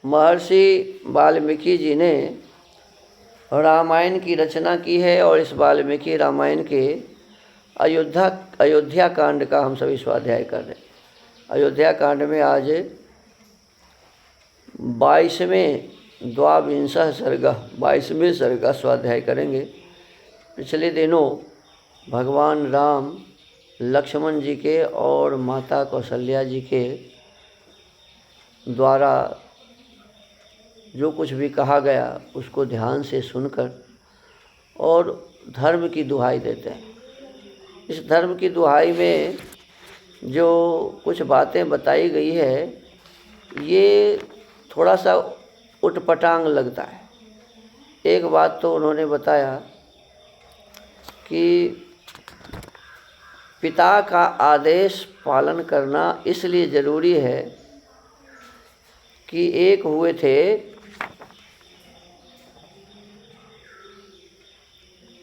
महर्षि वाल्मीकि जी ने रामायण की रचना की है और इस वाल्मीकि रामायण के अयोध्या कांड का हम सभी स्वाध्याय कर रहे हैं। अयोध्या कांड में आज 22वें सर्ग का स्वाध्याय करेंगे। पिछले दिनों भगवान राम लक्ष्मण जी के और माता कौशल्या जी के द्वारा जो कुछ भी कहा गया उसको ध्यान से सुनकर और धर्म की दुहाई देते हैं। इस धर्म की दुहाई में जो कुछ बातें बताई गई है ये थोड़ा सा उटपटांग लगता है। एक बात तो उन्होंने बताया कि पिता का आदेश पालन करना इसलिए ज़रूरी है कि एक हुए थे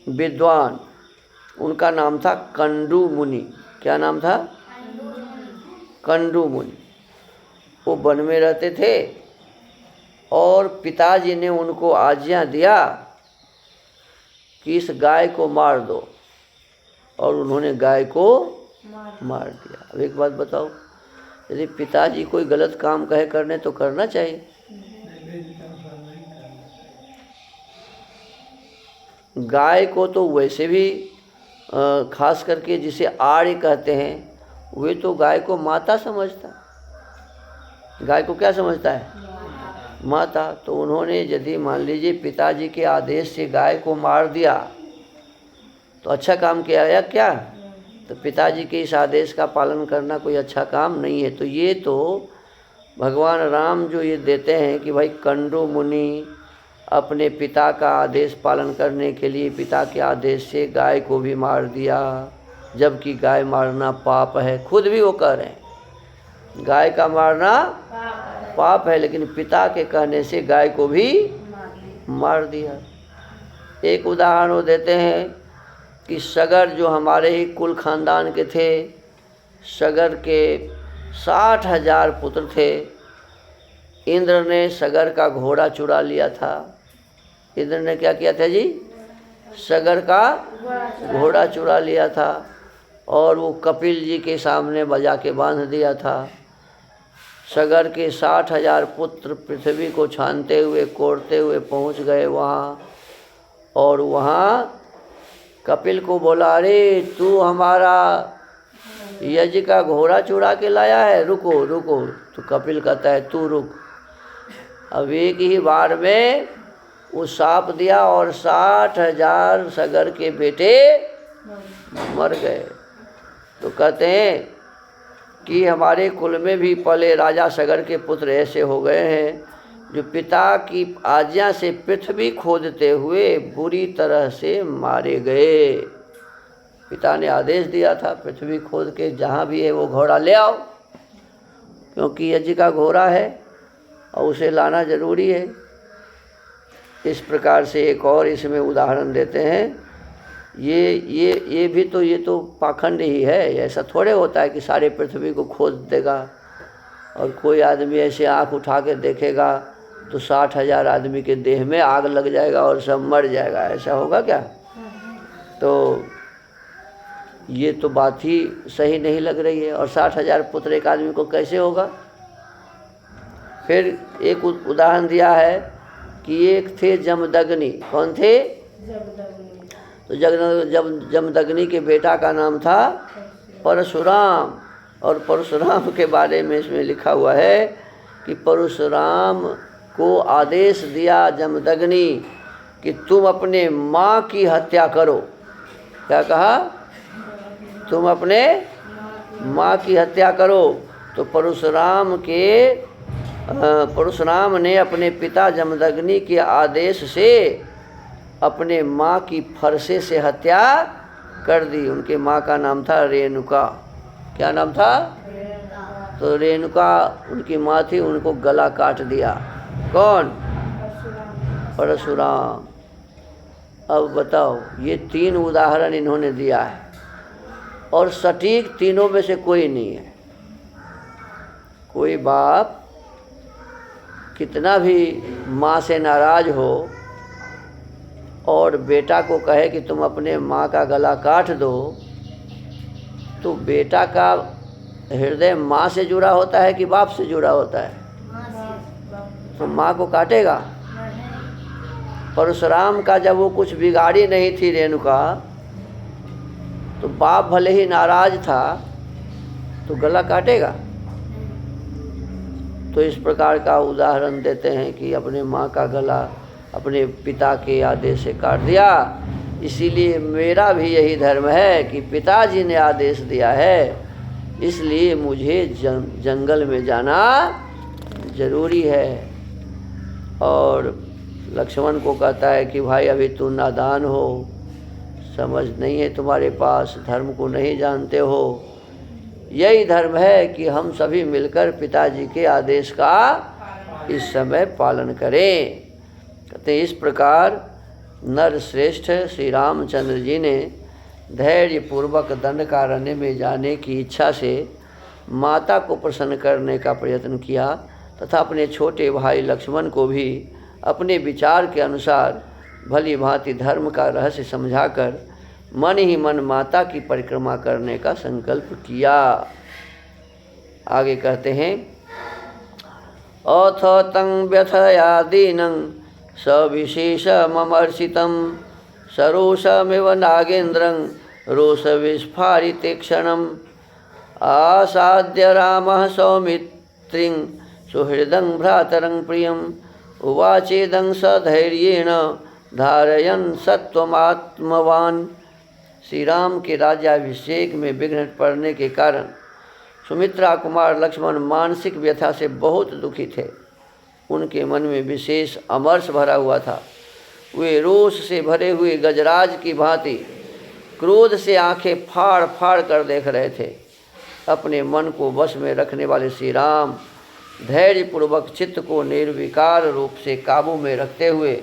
विद्वान, उनका नाम था कंडू मुनि। क्या नाम था? कंडू मुनि। वो वन में रहते थे और पिताजी ने उनको आज्ञा दिया कि इस गाय को मार दो और उन्होंने गाय को मार दिया। अब एक बात बताओ, यदि पिताजी कोई गलत काम कहे करने तो करना चाहिए। गाय को तो वैसे भी खास करके जिसे आर्य कहते हैं वे तो गाय को माता समझता। गाय को क्या समझता है? माता। तो उन्होंने यदि मान लीजिए पिताजी के आदेश से गाय को मार दिया तो अच्छा काम किया या क्या? तो पिताजी के इस आदेश का पालन करना कोई अच्छा काम नहीं है। तो ये तो भगवान राम जो ये देते हैं कि भाई कंडू मुनि अपने पिता का आदेश पालन करने के लिए पिता के आदेश से गाय को भी मार दिया, जबकि गाय मारना पाप है। खुद भी वो कह रहे हैं गाय का मारना पाप है, लेकिन पिता के कहने से गाय को भी मार दिया। एक उदाहरण वो देते हैं कि सगर जो हमारे ही कुल खानदान के थे, सगर के 60,000 पुत्र थे। इंद्र ने सगर का घोड़ा चुरा लिया था। इंद्र ने क्या किया था जी? सगर का घोड़ा चुरा लिया था और वो कपिल जी के सामने बजा के बांध दिया था। सगर के 60,000 पुत्र पृथ्वी को छानते हुए कोड़ते हुए पहुंच गए वहाँ, और वहाँ कपिल को बोला, अरे तू हमारा यज्ञ का घोड़ा चुरा के लाया है, रुको रुको। तो कपिल कहता है तू रुक। अब एक ही बार में वो शाप दिया और 60,000 सगर के बेटे मर गए। तो कहते हैं कि हमारे कुल में भी पहले राजा सगर के पुत्र ऐसे हो गए हैं जो पिता की आज्ञा से पृथ्वी खोदते हुए बुरी तरह से मारे गए। पिता ने आदेश दिया था पृथ्वी खोद के जहाँ भी है वो घोड़ा ले आओ, क्योंकि यज्ञ का घोड़ा है और उसे लाना ज़रूरी है। इस प्रकार से एक और इसमें उदाहरण देते हैं। ये तो पाखंड ही है। ऐसा थोड़े होता है कि सारे पृथ्वी को खोद देगा और कोई आदमी ऐसे आँख उठा के देखेगा तो 60,000 आदमी के देह में आग लग जाएगा और सब मर जाएगा। ऐसा होगा क्या? तो ये तो बात ही सही नहीं लग रही है। और 60,000 पुत्र एक आदमी को कैसे होगा? फिर एक उदाहरण दिया है कि एक थे जमदग्नि। कौन थे? तो जमदग्नि के बेटा का नाम था परशुराम। और परशुराम के बारे में इसमें लिखा हुआ है कि परशुराम को आदेश दिया जमदग्नि कि तुम अपने माँ की हत्या करो। क्या कहा? तुम अपने माँ की हत्या करो। तो परशुराम ने अपने पिता जमदग्नि के आदेश से अपने माँ की फरसे से हत्या कर दी। उनके माँ का नाम था रेणुका। क्या नाम था? तो रेणुका उनकी माँ थी, उनको गला काट दिया। कौन? परशुराम। अब बताओ, ये 3 उदाहरण इन्होंने दिया है और सटीक तीनों में से कोई नहीं है। कोई बाप कितना भी माँ से नाराज हो और बेटा को कहे कि तुम अपने माँ का गला काट दो, तो बेटा का हृदय माँ से जुड़ा होता है कि बाप से जुड़ा होता है? तो माँ को काटेगा। परशुराम का जब वो कुछ बिगाड़ी नहीं थी रेणुका, तो बाप भले ही नाराज था तो गला काटेगा। तो इस प्रकार का उदाहरण देते हैं कि अपने माँ का गला अपने पिता के आदेश से काट दिया। इसीलिए मेरा भी यही धर्म है कि पिताजी ने आदेश दिया है, इसलिए मुझे जंगल में जाना जरूरी है। और लक्ष्मण को कहता है कि भाई अभी तू नादान हो, समझ नहीं है तुम्हारे पास, धर्म को नहीं जानते हो। यही धर्म है कि हम सभी मिलकर पिताजी के आदेश का इस समय पालन करें। कहते इस प्रकार नर श्रेष्ठ श्री रामचंद्र जी ने धैर्य पूर्वक दंडकारण्य में जाने की इच्छा से माता को प्रसन्न करने का प्रयत्न किया तथा अपने छोटे भाई लक्ष्मण को भी अपने विचार के अनुसार भली भांति धर्म का रहस्य समझाकर मन ही मन माता की परिक्रमा करने का संकल्प किया। आगे कहते हैं अथ तं व्यथया दीनं सविशेषमर्षितं सरोषमिव नागेन्द्रं रोषविस्फारिते क्षणम् आसाद्य रामः सौमित्रिं सुहृदं भ्रातरं प्रियम् उवाचेदं सधैर्येण धारयन् सत्वमात्मवान्। श्री राम के राज्याभिषेक में विघ्न पड़ने के कारण सुमित्रा कुमार लक्ष्मण मानसिक व्यथा से बहुत दुखी थे। उनके मन में विशेष अमर्ष भरा हुआ था। वे रोष से भरे हुए गजराज की भांति क्रोध से आंखें फाड़ फाड़ कर देख रहे थे। अपने मन को वश में रखने वाले श्री राम धैर्यपूर्वक चित्त को निर्विकार रूप से काबू में रखते हुए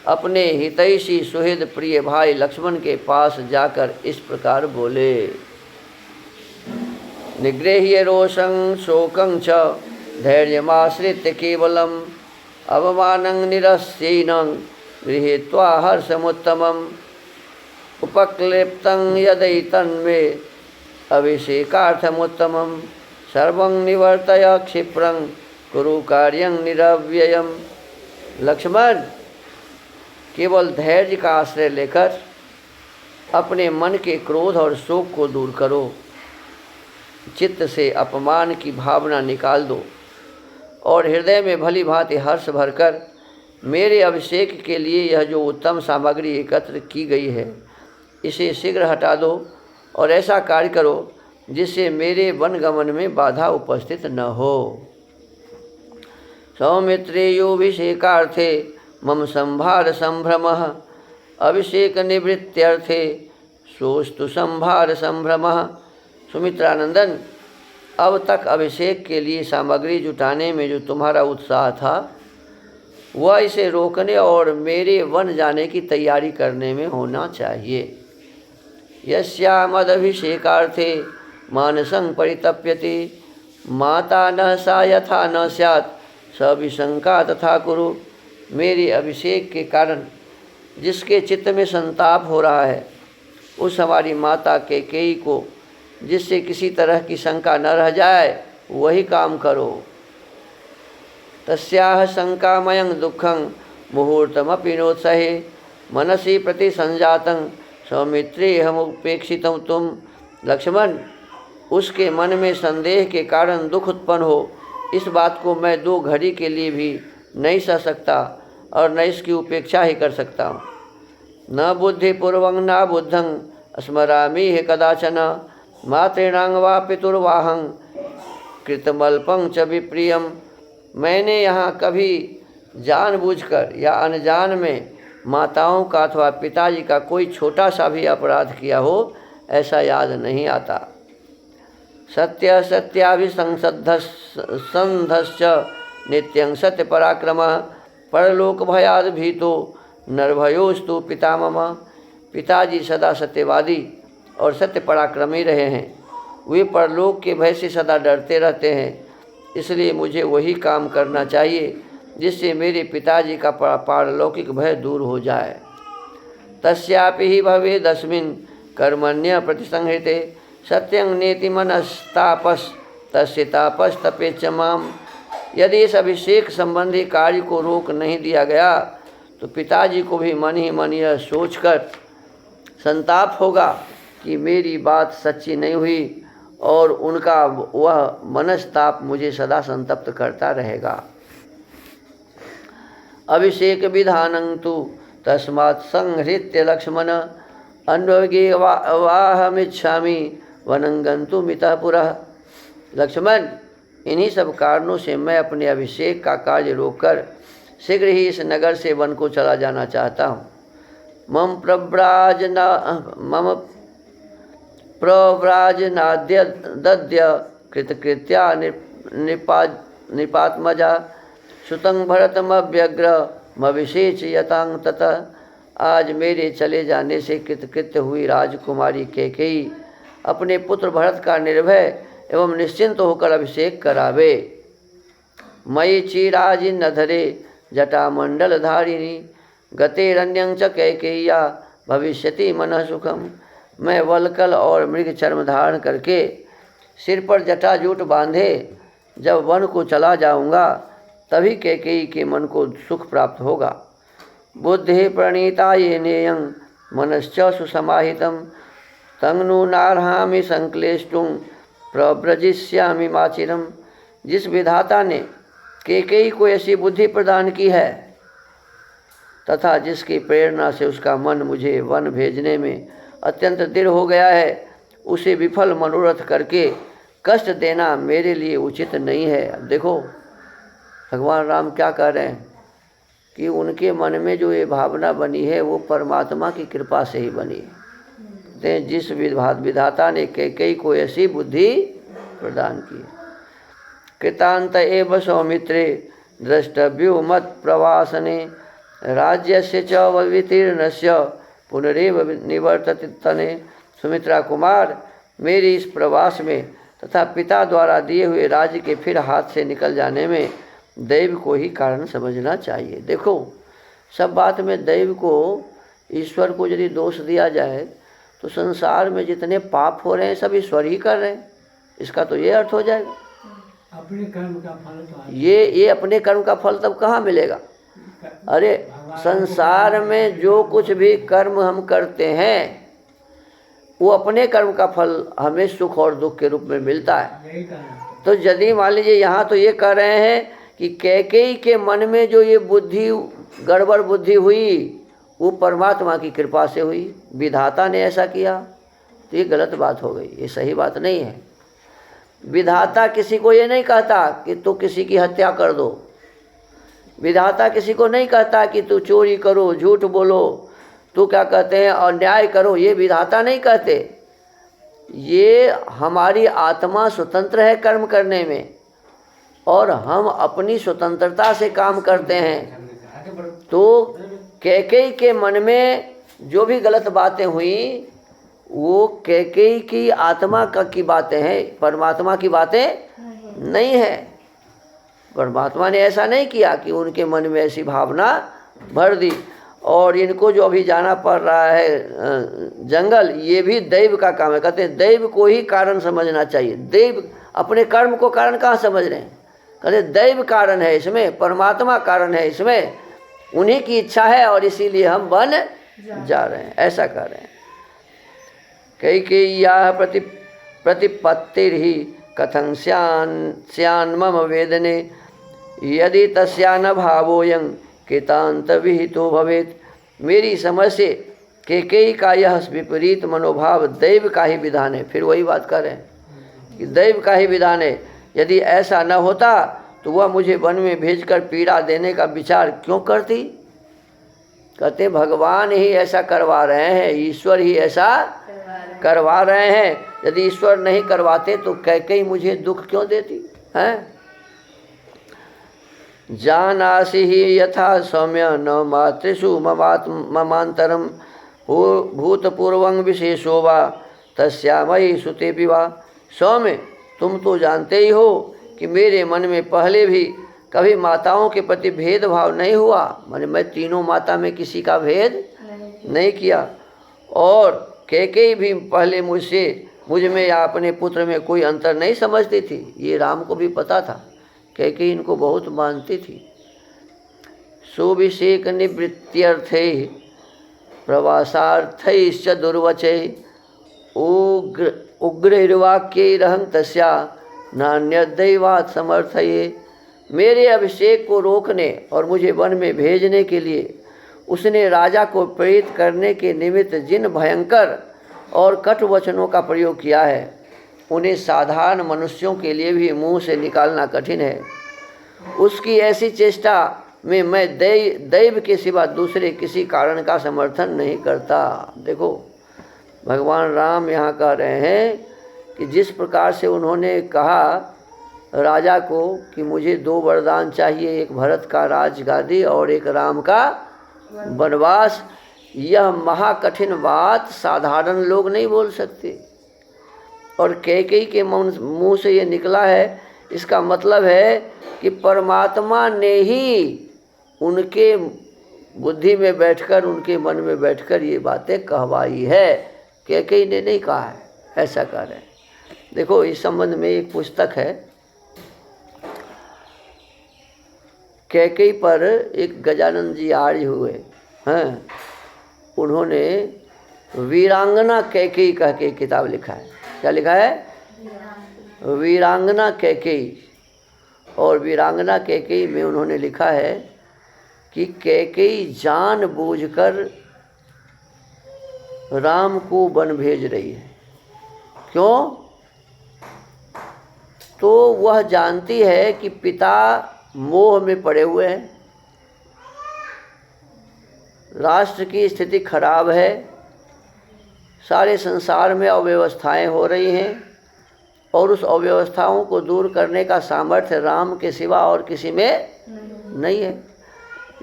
अपने हितैषी सुहृद प्रिय भाई लक्ष्मण के पास जाकर इस प्रकार बोले। निगृह्य रोषं शोकं च धैर्यमाश्रित्य केवलम् अवमानं निरस्यैनं गृहीत्वा हर्षमुत्तमम् उपक्लिप्तं यदैतन्मे अभिषेकार्थमुत्तमं सर्वं निवर्तय क्षिप्रं कुरु कार्यं निरव्ययम्। लक्ष्मण, केवल धैर्य का आश्रय लेकर अपने मन के क्रोध और शोक को दूर करो। चित्त से अपमान की भावना निकाल दो और हृदय में भली भांति हर्ष भरकर मेरे अभिषेक के लिए यह जो उत्तम सामग्री एकत्र की गई है इसे शीघ्र हटा दो और ऐसा कार्य करो जिससे मेरे वनगमन में बाधा उपस्थित न हो। सौमित्रेयोभिषेकार्थे मम संभार संभ्रमः अभिषेक निवृत्त्यर्थे सोस्तु संभार संभ्रमः। सुमित्रानंदन, अब तक अभिषेक के लिए सामग्री जुटाने में जो तुम्हारा उत्साह था वह इसे रोकने और मेरे वन जाने की तैयारी करने में होना चाहिए। यस्यामदभिषेकार्थे मानसं परितप्यते माता न सा यथा न स्यात् सविशंका तथा कुरु। मेरे अभिषेक के कारण जिसके चित्त में संताप हो रहा है उस हमारी माता कैकेयी को जिससे किसी तरह की शंका न रह जाए वही काम करो। तस्याह शंकामयं दुःखं मुहूर्तमपि नोत्सहे मनसि प्रति संजातं सौमित्रेऽहमुपेक्षितं तुम। लक्ष्मण, उसके मन में संदेह के कारण दुख उत्पन्न हो इस बात को मैं 2 घड़ी के लिए भी नहीं सह सकता और न इसकी उपेक्षा ही कर सकता हूँ। न बुद्धिपूर्वं न बुद्धं स्मरामि कदाचन मातॄणां वा पितुर्वाहं कृतमल्पं च विप्रियम्। मैंने यहाँ कभी जानबूझकर या अनजान में माताओं का अथवा पिताजी का कोई छोटा सा भी अपराध किया हो ऐसा याद नहीं आता। सत्य सत्याभिसंधश्च नित्यं सत्य पराक्रमः परलोक भयाद भीतो नरभयोस्तु पिता मम। पिताजी सदा सत्यवादी और सत्य पराक्रमी रहे हैं। वे परलोक के भय से सदा डरते रहते हैं, इसलिए मुझे वही काम करना चाहिए जिससे मेरे पिताजी का पारलौकिक भय दूर हो जाए। तस्यापि ही भवेदस्मिन् कर्मण्य प्रतिसंहृते सत्यं नेति मनस्तापस तस्य तापस तपेच माम। यदि इस अभिषेक संबंधी कार्य को रोक नहीं दिया गया तो पिताजी को भी मन ही मन यह सोचकर संताप होगा कि मेरी बात सच्ची नहीं हुई, और उनका वह मनस्ताप मुझे सदा संतप्त करता रहेगा। अभिषेक विधानं तु तस्मात् संहृत्य लक्ष्मण अन्वगे वाहमिच्छामि वनं गन्तुमितः पुरः। लक्ष्मण, इन्हीं सब कारणों से मैं अपने अभिषेक का कार्य रोककर शीघ्र ही इस नगर से वन को चला जाना चाहता हूँ। मम प्रव्राजनाद्य दद्य कृतकृत्या निपात्मजा सुतं भरतमव्यग्र मविशेष यतांग ततः। आज मेरे चले जाने से कृतकृत्य हुई राजकुमारी कैकेयी अपने पुत्र भरत का निर्भय एवं निश्चिंत होकर अभिषेक करावे। मयि चिराजिन्नधरे जटामण्डलधारिणी गतेरन्यं च कैकेय्या भविष्यति मनः सुखम। मैं वलकल और मृग चर्म धारण करके सिर पर जटाजूट बांधे जब वन को चला जाऊंगा तभी कैकेयी के मन को सुख प्राप्त होगा। बुद्धि प्रणीता ये नेयं मनश्च सुसमाहितं तंगनु नार्हामि संक्लेष्टुं प्रव्रजिष्यामि माचिरम। जिस विधाता ने कैकेयी को ऐसी बुद्धि प्रदान की है तथा जिसकी प्रेरणा से उसका मन मुझे वन भेजने में अत्यंत दृढ़ हो गया है, उसे विफल मनोरथ करके कष्ट देना मेरे लिए उचित नहीं है। देखो भगवान राम क्या कह रहे हैं कि उनके मन में जो ये भावना बनी है वो परमात्मा की कृपा से ही बनी है। जिस विधाता ने कैकेयी को ऐसी बुद्धि प्रदान की। कृतांत एव सौमित्रे द्रष्टव्यो मत प्रवासने राज्यस्य च वितीर्णस्य पुनरेव निवर्तते तने। सुमित्रा कुमार, मेरे इस प्रवास में तथा पिता द्वारा दिए हुए राज्य के फिर हाथ से निकल जाने में दैव को ही कारण समझना चाहिए। देखो सब बात में दैव को, ईश्वर को यदि दोष दिया जाए तो संसार में जितने पाप हो रहे हैं सब ईश्वर ही कर रहे हैं, इसका तो ये अर्थ हो जाएगा। अपने कर्म का फल तो ये अपने कर्म का फल तब कहाँ मिलेगा? अरे संसार में जो कुछ भी कर्म हम करते हैं वो अपने कर्म का फल हमें सुख और दुख के रूप में मिलता है। तो यदि मान लीजिए यहाँ तो ये कह रहे हैं कि कैकेयी के मन में जो ये बुद्धि गड़बड़ बुद्धि हुई वो परमात्मा की कृपा से हुई, विधाता ने ऐसा किया, तो ये गलत बात हो गई, ये सही बात नहीं है। विधाता किसी को ये नहीं कहता कि तू किसी की हत्या कर दो, विधाता किसी को नहीं कहता कि तू चोरी करो, झूठ बोलो, तू क्या कहते हैं अन्याय करो, ये विधाता नहीं कहते। ये हमारी आत्मा स्वतंत्र है कर्म करने में और हम अपनी स्वतंत्रता से काम करते हैं। तो कैकेयी के मन में जो भी गलत बातें हुई वो कैकेयी की आत्मा की बातें हैं, परमात्मा की बातें नहीं है। परमात्मा ने ऐसा नहीं किया कि उनके मन में ऐसी भावना भर दी। और इनको जो अभी जाना पड़ रहा है जंगल, ये भी दैव का काम है। कहते हैं दैव को ही कारण समझना चाहिए। दैव अपने कर्म को कारण कहाँ समझ रहे हैं? कहते दैव कारण है इसमें, परमात्मा कारण है इसमें, उन्हीं की इच्छा है और इसीलिए हम वन जा रहे हैं, ऐसा कर रहे हैं। कैकेय्याः प्रतिपत्तिर्हि कथं स्यान् मम वेदने यदि तस्या न भावोऽयं कृतांत विहितो भवेत्। मेरी समझ से कैकेयी का यह विपरीत मनोभाव दैव का ही विधान है। फिर वही बात कर रहे हैं कि दैव का ही विधान है। यदि ऐसा न होता तो वह मुझे वन में भेजकर पीड़ा देने का विचार क्यों करती? कहते भगवान ही ऐसा करवा रहे हैं, ईश्वर ही ऐसा करवा रहे हैं। यदि ईश्वर नहीं करवाते तो कैकेयी मुझे दुख क्यों देती हैं? जानासि ही यथा सौम्य न मातृषु ममांतरम भूतपूर्वं विशेषो वा तस्यामयि सुतेपि वा। सौम्य, तुम तो जानते ही हो कि मेरे मन में पहले भी कभी माताओं के प्रति भेदभाव नहीं हुआ, माने मैं तीनों माता में किसी का भेद नहीं किया। और कैकेयी भी पहले मुझ में या अपने पुत्र में कोई अंतर नहीं समझती थी, ये राम को भी पता था। कैकेयी इनको बहुत मानती थी। सुभिषेक निवृत्त्यर्थे प्रवासार्थैश्च दुर्वचे उग्रैर्वाक्यैरहं तस्या नान्यदैवात् समर्थये। मेरे अभिषेक को रोकने और मुझे वन में भेजने के लिए उसने राजा को प्रेरित करने के निमित्त जिन भयंकर और कटु वचनों का प्रयोग किया है, उन्हें साधारण मनुष्यों के लिए भी मुंह से निकालना कठिन है। उसकी ऐसी चेष्टा में मैं दैव के सिवा दूसरे किसी कारण का समर्थन नहीं करता। देखो, भगवान राम यहाँ कह रहे हैं कि जिस प्रकार से उन्होंने कहा राजा को कि मुझे 2 वरदान चाहिए, एक भरत का राजगादी और एक राम का वनवास, यह महाकठिन बात साधारण लोग नहीं बोल सकते। और कैकेयी के मुंह से ये निकला है, इसका मतलब है कि परमात्मा ने ही उनके बुद्धि में बैठकर, उनके मन में बैठकर ये बातें कहवाई है, कैकेयी ने नहीं कहा है, ऐसा कह रहे हैं। देखो, इस संबंध में एक पुस्तक है, कैकेयी पर एक गजानन जी आर्य हुए हैं, उन्होंने वीरांगना कैकेयी कह के किताब लिखा है। क्या लिखा है? वीरांगना कैकेयी। और वीरांगना कैकेयी में उन्होंने लिखा है कि कैकेयी जानबूझकर राम को वन भेज रही है। क्यों? तो वह जानती है कि पिता मोह में पड़े हुए हैं, राष्ट्र की स्थिति खराब है, सारे संसार में अव्यवस्थाएं हो रही हैं और उस अव्यवस्थाओं को दूर करने का सामर्थ्य राम के सिवा और किसी में नहीं है।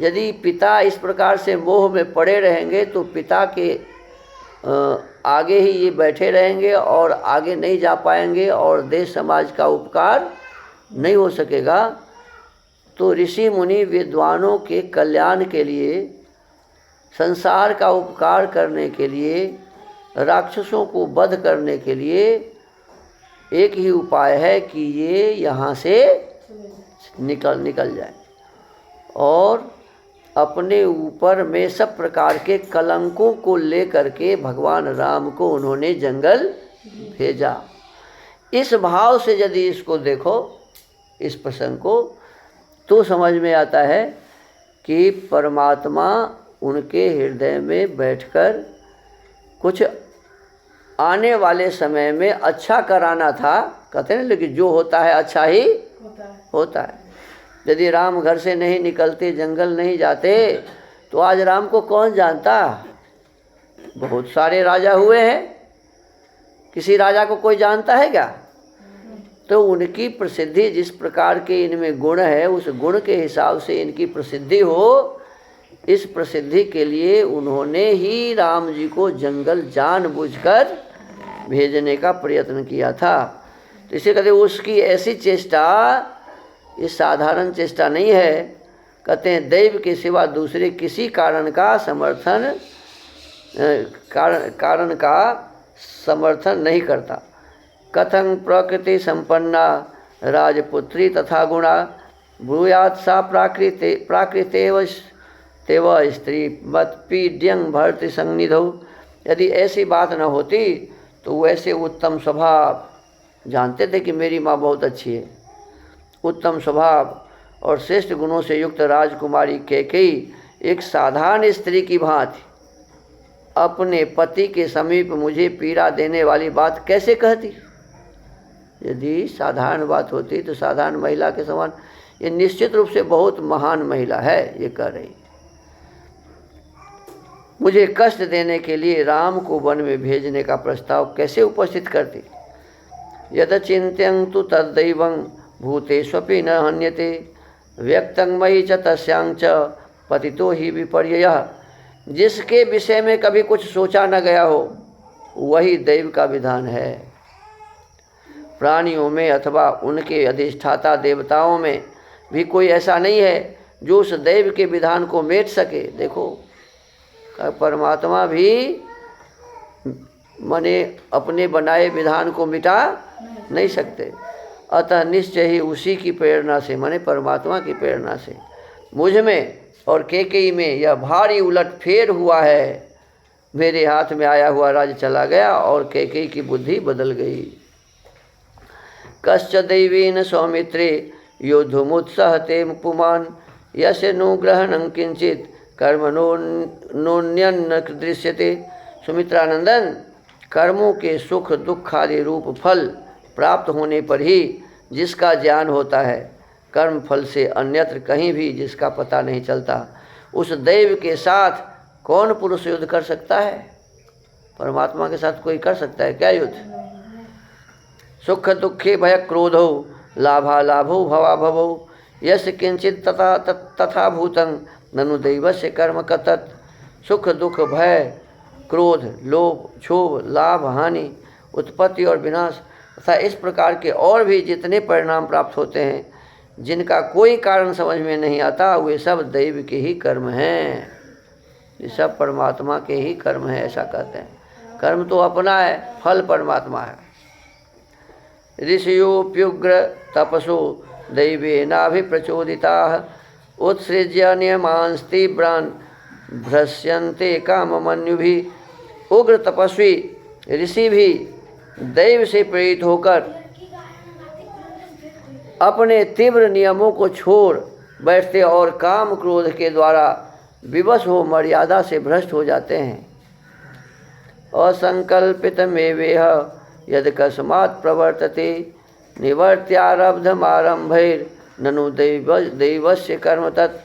यदि पिता इस प्रकार से मोह में पड़े रहेंगे तो पिता के आगे ही ये बैठे रहेंगे और आगे नहीं जा पाएंगे और देश समाज का उपकार नहीं हो सकेगा। तो ऋषि मुनि विद्वानों के कल्याण के लिए, संसार का उपकार करने के लिए, राक्षसों को वध करने के लिए एक ही उपाय है कि ये यहाँ से निकल जाए और अपने ऊपर में सब प्रकार के कलंकों को लेकर के भगवान राम को उन्होंने जंगल भेजा। इस भाव से यदि इसको देखो, इस प्रसंग को, तो समझ में आता है कि परमात्मा उनके हृदय में बैठकर कुछ आने वाले समय में अच्छा कराना था। कहते हैं लेकिन जो होता है अच्छा ही होता है। यदि राम घर से नहीं निकलते, जंगल नहीं जाते, तो आज राम को कौन जानता। बहुत सारे राजा हुए हैं, किसी राजा को कोई जानता है क्या? तो उनकी प्रसिद्धि जिस प्रकार के इनमें गुण है, उस गुण के हिसाब से इनकी प्रसिद्धि हो, इस प्रसिद्धि के लिए उन्होंने ही राम जी को जंगल जानबूझकर भेजने का प्रयत्न किया था। तो इसे कहते उसकी ऐसी चेष्टा ये साधारण चेष्टा नहीं है। कहते हैं दैव के सिवा दूसरे किसी कारण का समर्थन नहीं करता। कथं प्रकृति संपन्ना राजपुत्री तथा गुणा ब्रूयात् सा प्राकृतेव स्त्री मत्पीड्यं भर्तृ संनिधौ। यदि ऐसी बात न होती तो वैसे उत्तम स्वभाव, जानते थे कि मेरी माँ बहुत अच्छी है, उत्तम स्वभाव और श्रेष्ठ गुणों से युक्त राजकुमारी कैकेयी एक साधारण स्त्री की भांति अपने पति के समीप मुझे पीड़ा देने वाली बात कैसे कहती। यदि साधारण बात होती तो साधारण महिला के समान, ये निश्चित रूप से बहुत महान महिला है। ये कह रही मुझे कष्ट देने के लिए राम को वन में भेजने का प्रस्ताव कैसे उपस्थित करती। यद चिंत्यं तु तद्दैवं भूतेष्वपि न हन्यते व्यक्तं मयि च तस्यां च पतितो हि विपर्ययः। जिसके विषय में कभी कुछ सोचा न गया हो वही दैव का विधान है। प्राणियों में अथवा उनके अधिष्ठाता देवताओं में भी कोई ऐसा नहीं है जो उस दैव के विधान को मेट सके। देखो परमात्मा भी माने अपने बनाए विधान को मिटा नहीं सकते। अतः निश्चय ही उसी की प्रेरणा से, माने परमात्मा की प्रेरणा से मुझ में और कैकेयी में यह भारी उलट फेर हुआ है। मेरे हाथ में आया हुआ राज्य चला गया और कैकेयी की बुद्धि बदल गई। कश्च दैवेन सौमित्रे योद्धुमुत्सहते पुमान् यस्य नु ग्रहणं किंचित कर्मणोऽन्यन्न दृश्यते। सुमित्रानंदन, कर्मों के सुख दुख आदि रूप फल प्राप्त होने पर ही जिसका ज्ञान होता है, कर्म फल से अन्यत्र कहीं भी जिसका पता नहीं चलता, उस दैव के साथ कौन पुरुष युद्ध कर सकता है? परमात्मा के साथ कोई कर सकता है क्या युद्ध? सुख दुखे भय क्रोधो लाभा लाभो भवा भवो यस किंचित तथा भूतं ननु दैवस्य कर्म कतत। सुख दुख भय क्रोध लोभ क्षोभ लाभ हानि उत्पत्ति और विनाश तथा इस प्रकार के और भी जितने परिणाम प्राप्त होते हैं जिनका कोई कारण समझ में नहीं आता, वे सब दैव के ही कर्म हैं। ये सब परमात्मा के ही कर्म हैं, ऐसा कहते हैं। कर्म तो अपना है, फल परमात्मा है। ऋषियोप्युग्र तपसो दैवेनाभिप्रचोदिताः उत्सृज्य नियमांस्तीव्रान् भ्रस्यन्ते काममन्युभिः। उग्र तपस्वी ऋषि भी दैव से प्रेरित होकर अपने तीव्र नियमों को छोड़ बैठते और काम क्रोध के द्वारा विवश हो मर्यादा से भ्रष्ट हो जाते हैं। असंकल्पितमेवेह यदि कस्मात् प्रवर्तते निवर्त्यारब्धमारंभैर ननु दैवस्य कर्म तत्।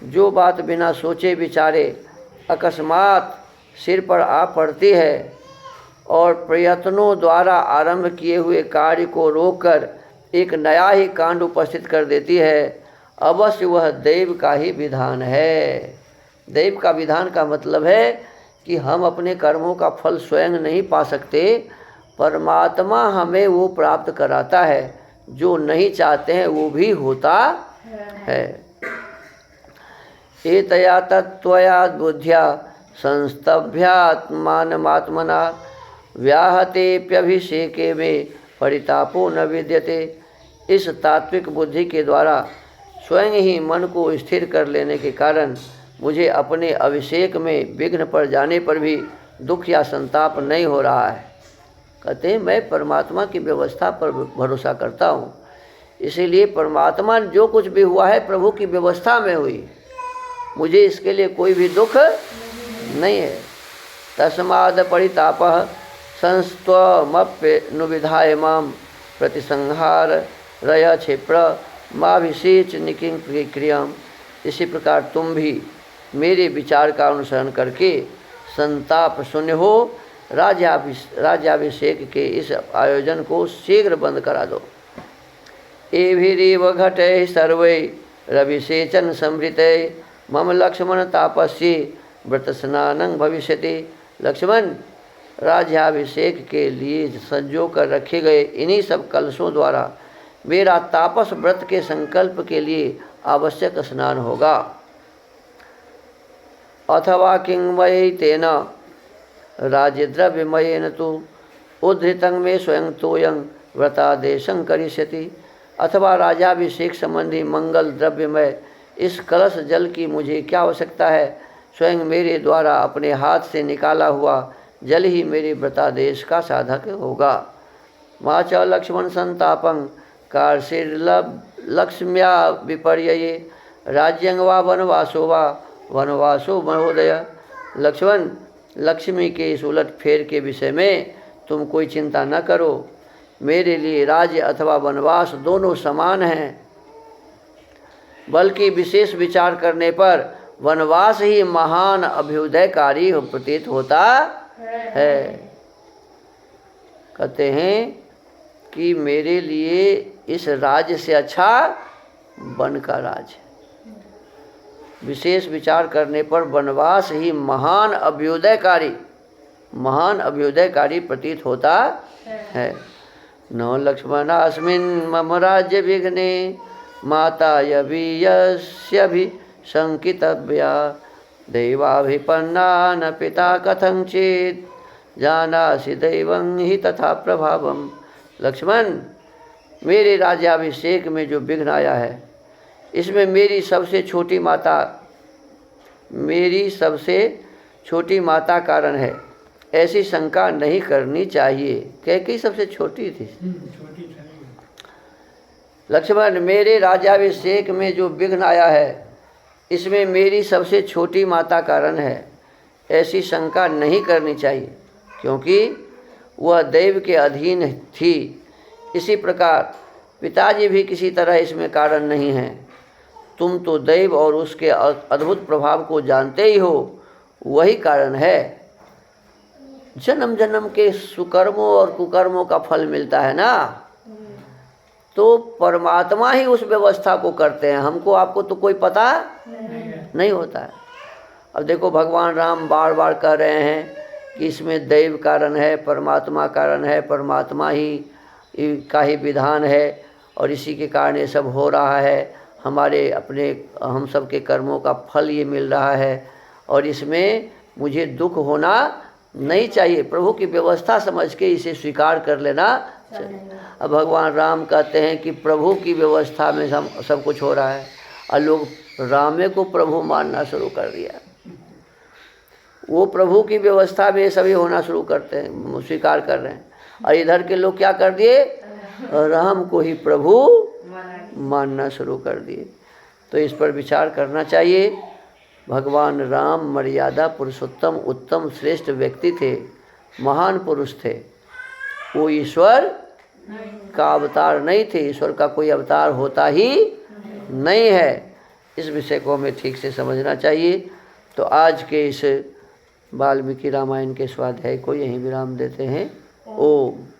जो बात बिना सोचे विचारे अकस्मात सिर पर आ पड़ती है और प्रयत्नों द्वारा आरंभ किए हुए कार्य को रोककर एक नया ही कांड उपस्थित कर देती है, अवश्य वह दैव का ही विधान है। दैव का विधान का मतलब है कि हम अपने कर्मों का फल स्वयं नहीं पा सकते, परमात्मा हमें वो प्राप्त कराता है। जो नहीं चाहते हैं वो भी होता है। एतया तत्त्वया बुद्ध्या संस्तभ्यात्मानमात्मना व्याहतेप्यभिषेके में परितापो न विद्यते। इस तात्विक बुद्धि के द्वारा स्वयं ही मन को स्थिर कर लेने के कारण मुझे अपने अभिषेक में विघ्न पड़ जाने पर भी दुख या संताप नहीं हो रहा है। कहते हैं मैं परमात्मा की व्यवस्था पर भरोसा करता हूँ, इसीलिए परमात्मा जो कुछ भी हुआ है प्रभु की व्यवस्था में हुई, मुझे इसके लिए कोई भी दुख नहीं है। तस्माद् परितापः संस्त्वमप्यनुविधाय मां प्रतिसंहार रय क्षिप्र माभिषेच निकिं क्रियां। इसी प्रकार तुम भी मेरे विचार का अनुसरण करके संताप शून्य हो राज्याभिषेक के इस आयोजन को शीघ्र बंद करा दो। एभिरेव घटे सर्वै रविसेचन संभृते मम लक्ष्मण तापस्ये व्रत स्नानं भविष्यति। लक्ष्मण, राज्याभिषेक के लिए संजो कर रखे गए इन्हीं सब कलशों द्वारा मेरा तापस व्रत के संकल्प के लिए आवश्यक स्नान होगा। अथवा किंवै तेन राज्यद्रव्यमयेन तु उद्धृतं मे स्वयं तोयं व्रतादेशं करिष्यति। अथवा राजाभिषेक संबंधी मंगल द्रव्यमय इस कलश जल की मुझे क्या आवश्यकता है? स्वयं मेरे द्वारा अपने हाथ से निकाला हुआ जल ही मेरे व्रतादेश का साधक होगा। माच लक्ष्मण संतापं कार्षिर्लक्ष्म्या विपर्यये राज्यं वा वनवासो महोदय। लक्ष्मण, लक्ष्मी के इस उलट फेर के विषय में तुम कोई चिंता न करो। मेरे लिए राज्य अथवा वनवास दोनों समान हैं, बल्कि विशेष विचार करने पर वनवास ही महान अभ्युदयकारी प्रतीत होता है। कहते हैं कि मेरे लिए इस राज्य से अच्छा वन का राज है। विशेष विचार करने पर वनवास ही महान अभ्युदयकारी प्रतीत होता है। न लक्ष्मणास्मिन् मम राज्य विघ्ने माता यवीयस्य भी शंकितव्या दैवाभिपन्ना न पिता कथंचित जानासि दैवं हि तथा प्रभावम। लक्ष्मण, मेरे राज्याभिषेक में जो विघ्न आया है, इसमें मेरी सबसे छोटी माता कारण है, ऐसी शंका नहीं करनी चाहिए। कैकेयी सबसे छोटी थी। छोटी थी। लक्ष्मण, मेरे राज्याभिषेक में जो विघ्न आया है, इसमें मेरी सबसे छोटी माता कारण है, ऐसी शंका नहीं करनी चाहिए, क्योंकि वह दैव के अधीन थी। इसी प्रकार पिताजी भी किसी तरह इसमें कारण नहीं हैं। तुम तो दैव और उसके अद्भुत प्रभाव को जानते ही हो, वही कारण है। जन्म जन्म के सुकर्मों और कुकर्मों का फल मिलता है ना, तो परमात्मा ही उस व्यवस्था को करते हैं। हमको आपको तो कोई पता नहीं होता है। अब देखो, भगवान राम बार बार कह रहे हैं कि इसमें दैव कारण है, परमात्मा कारण है, परमात्मा ही का ही विधान है, और इसी के कारण ये सब हो रहा है। हम सब के कर्मों का फल ये मिल रहा है, और इसमें मुझे दुख होना नहीं चाहिए। प्रभु की व्यवस्था समझ के इसे स्वीकार कर लेना चाहिए। अब भगवान राम कहते हैं कि प्रभु की व्यवस्था में सब कुछ हो रहा है, और लोग रामे को प्रभु मानना शुरू कर दिया। वो प्रभु की व्यवस्था में सभी होना शुरू करते हैं, स्वीकार कर रहे हैं, और इधर के लोग क्या कर दिए, राम को ही प्रभु मानना शुरू कर दिए। तो इस पर विचार करना चाहिए। भगवान राम मर्यादा पुरुषोत्तम, उत्तम, श्रेष्ठ व्यक्ति थे, महान पुरुष थे। वो ईश्वर का अवतार नहीं थे, ईश्वर का कोई अवतार होता ही नहीं है। इस विषय को हमें ठीक से समझना चाहिए। तो आज के इस वाल्मीकि रामायण के स्वाध्याय को यहीं विराम देते हैं। ओम।